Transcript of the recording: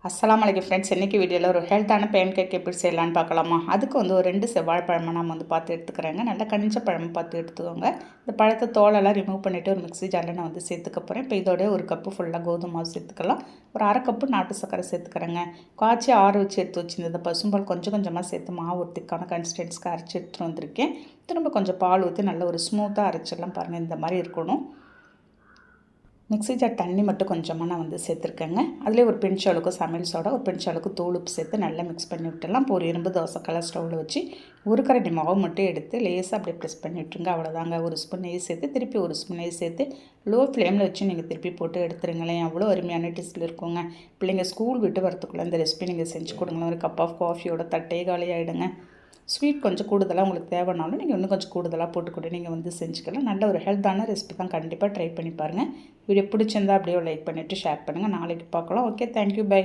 அஸ்ஸலாமு அலைக்கும் ஃப்ரெண்ட்ஸ். இன்றைக்கி வீடியோவில் ஒரு ஹெல்த்தான பேன் கேக் எப்படி செய்யலான்னு பார்க்கலாமா. அதுக்கு ஒரு 2 செவ்வாழைப்பழமாக நம்ம பார்த்து எடுத்துக்கிறேங்க. நல்லா கனிஞ்ச பழம் பார்த்து எடுத்துக்கோங்க. இந்த பழத்தை தோலெல்லாம் ரிமூவ் பண்ணிவிட்டு ஒரு மிக்ஸி ஜாரில் நான் சேர்த்துக்க போகிறேன். இப்போ இதோட ஒரு கப்பு ஃபுல்லாக கோதுமை மாவு சேர்த்துக்கலாம். ஒரு அரை கப்பு நாட்டு சர்க்கரை சேர்த்துக்கிறேங்க. காய்ச்சி ஆற வச்சு எடுத்து வச்சுருந்த பசும்பால் கொஞ்சம் கொஞ்சமாக சேர்த்து மாவு ஒரு திக்கான கன்சிஸ்டன்ஸ்க்கு அரைச்சி எடுத்துகிட்டு வந்திருக்கேன். திரும்ப கொஞ்சம் பால் ஊற்றி நல்ல ஒரு ஸ்மூத்தாக அரைச்சிடலாம். பாருங்கள், இந்த மாதிரி இருக்கணும். மிக்ஸி ஜார் தண்ணி மட்டும் கொஞ்சமாக நான் சேர்த்துருக்கேங்க. அதிலே ஒரு பிஞ்ச் அளவுக்கு சமையல் சோடா, ஒரு பிஞ்ச் அளவுக்கு தூள் உப்பு சேர்த்து நல்லா மிக்ஸ் பண்ணி விட்டுடலாம். இப்போ ஒரு இரும்பு தோசைக்கல்லை ஸ்டவ்வில் வச்சு ஒரு கரண்டி மாவு மட்டும் எடுத்து லேசாக அப்படியே ப்ரெஸ் பண்ணி விட்டுருங்க. அவ்வளோதாங்க. ஒரு ஸ்பூன் நெய் சேர்த்து திருப்பி ஒரு ஸ்பூன் நெய் சேர்த்து லோ ஃப்ளேமில் வச்சு நீங்கள் திருப்பி போட்டு எடுத்துருங்களேன். அவ்வளோ அருமையான டேஸ்ட்டில் இருக்குங்க. பிள்ளைங்க ஸ்கூல் விட்டு வரத்துக்குள்ளே இந்த ரெசிபி நீங்கள் செஞ்சு கொடுங்களேன். ஒரு கப் ஆஃப் காஃபியோட தட்டே காலி ஆகிடுங்க. ஸ்வீட் கொஞ்சம் கூடுதலாக உங்களுக்கு தேவைனாலும் நீங்கள் இன்னும் கொஞ்சம் கூடுதலாக போட்டுக்கூட நீங்கள் செஞ்சுக்கலாம். நல்ல ஒரு ஹெல்த்தான ரெசிபி தான். கண்டிப்பாக ட்ரை பண்ணி பாருங்கள். வீடியோ பிடிச்சிருந்தா அப்படியே லைக் பண்ணிவிட்டு ஷேர் பண்ணுங்கள். நாளைக்கு பார்க்கலாம். Okay, thank you, by.